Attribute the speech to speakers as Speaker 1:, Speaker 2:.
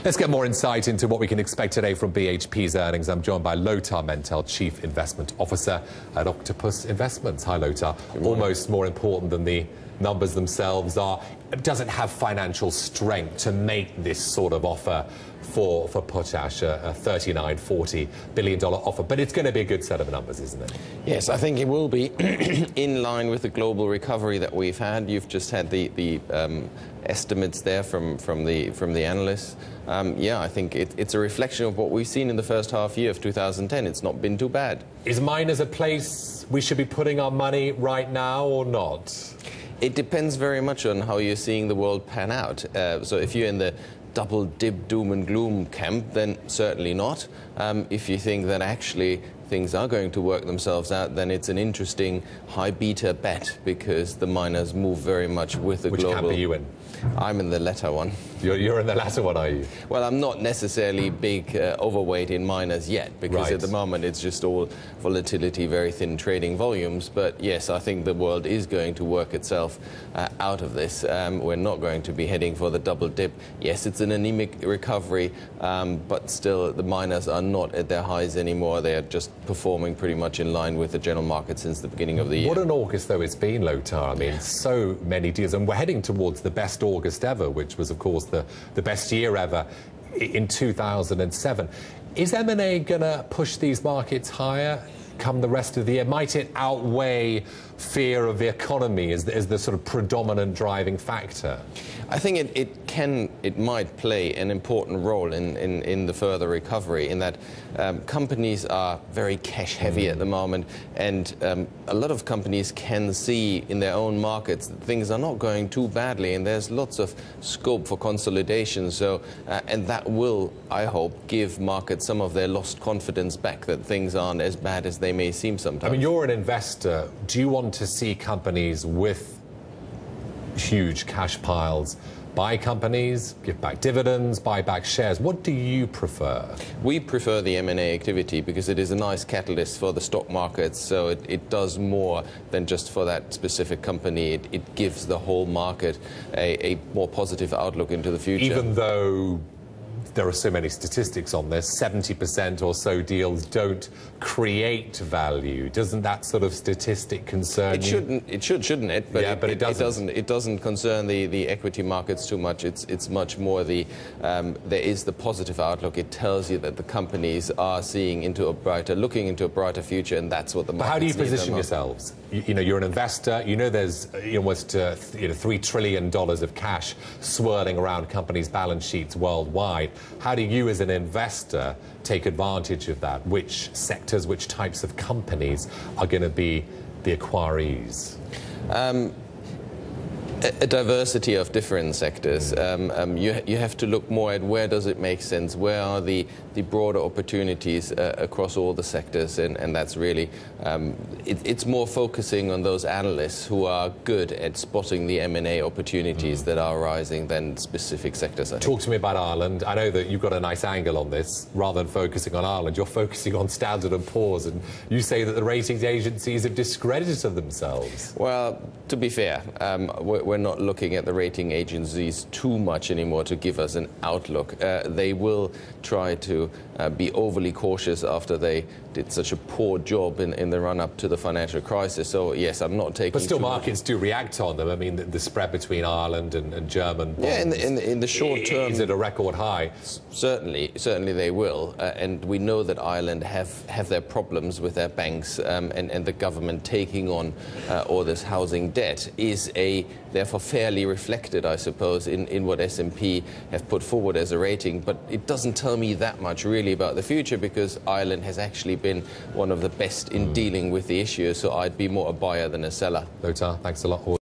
Speaker 1: Let's get more insight into what we can expect today from BHP's earnings. I'm joined by Lothar Mentel, Chief Investment Officer at Octopus Investments. Hi, Lothar. Almost more important than the numbers themselves are, does it have financial strength to make this sort of offer for potash, a $39, $40 billion offer? But it's going to be a good set of numbers, isn't it?
Speaker 2: Yes, I think it will be in line with the global recovery that we've had. You've just had the estimates there from the analysts. Yeah, I think it's a reflection of what we've seen in the first half year of 2010. It's not been too bad. Is
Speaker 1: miners a place we should be putting our money right now or not?
Speaker 2: It depends very much on how you're seeing the world pan out. So if you're in the double dip doom and gloom camp, then certainly not. If you think that actually things are going to work themselves out, then it's an interesting high beta bet, because the miners move very much with the global.
Speaker 1: Which camp are you in?
Speaker 2: I'm in the latter one.
Speaker 1: You're in the latter one, are you?
Speaker 2: Well, I'm not necessarily big overweight in miners yet, because at the moment it's just all volatility, very thin trading volumes. But yes, I think the world is going to work itself out of this. We're not going to be heading for the double dip. Yes, it's an anemic recovery, but still the miners are not at their highs anymore. They are just performing pretty much in line with the general market since the beginning of the year.
Speaker 1: What an August, though, it's been, Lothar. I mean, so many deals. And we're heading towards the best August ever, which was, of course, the best year ever in 2007. Is M&A going to push these markets higher come the rest of the year? Might it outweigh fear of the economy as the sort of predominant driving factor?
Speaker 2: I think it might play an important role in the further recovery, in that companies are very cash heavy at the moment, and a lot of companies can see in their own markets that things are not going too badly, and there's lots of scope for consolidation. So and that will, I hope, give markets some of their lost confidence back, that things aren't as bad as they may seem sometimes.
Speaker 1: I mean, you're an investor. Do you want to see companies with huge cash piles buy companies, give back dividends, buy back shares? What do you prefer?
Speaker 2: We prefer the M&A activity, because it is a nice catalyst for the stock markets. So it does more than just for that specific company. It gives the whole market a more positive outlook into the future.
Speaker 1: Even though there are so many statistics on this, 70% or so deals don't create value. Doesn't that sort of statistic concern you?
Speaker 2: Shouldn't it? But
Speaker 1: yeah, but it doesn't.
Speaker 2: It doesn't concern the equity markets too much. It's much more there is the positive outlook. It tells you that the companies are looking into a brighter future, and that's what the markets need.
Speaker 1: How do you position yourselves? You know, you're an investor. You know, there's almost $3 trillion of cash swirling around companies' balance sheets worldwide. How do you, as an investor, take advantage of that? Which sectors, which types of companies are going to be the acquirees?
Speaker 2: A diversity of different sectors. You have to look more at where does it make sense, where are the broader opportunities across all the sectors, and that's really, it's more focusing on those analysts who are good at spotting the M&A opportunities that are arising than specific sectors.
Speaker 1: Talk to me about Ireland. I know that you've got a nice angle on this. Rather than focusing on Ireland, you're focusing on Standard & Poor's, and you say that the ratings agencies have discredited themselves.
Speaker 2: Well, to be fair, we're not looking at the rating agencies too much anymore to give us an outlook. They will try to be overly cautious after they did such a poor job in the run-up to the financial crisis. So yes, I'm not taking.
Speaker 1: But still, markets do react on them. I mean, the spread between Ireland and German bonds.
Speaker 2: Yeah, in the short term,
Speaker 1: is it a record high?
Speaker 2: Certainly they will. And we know that Ireland have their problems with their banks, and the government taking on all this housing debt is therefore fairly reflected, I suppose, in what S&P have put forward as a rating. But it doesn't tell me that much really about the future, because Ireland has actually been one of the best in dealing with the issue, so I'd be more a buyer than a seller.
Speaker 1: Lothar, thanks a lot.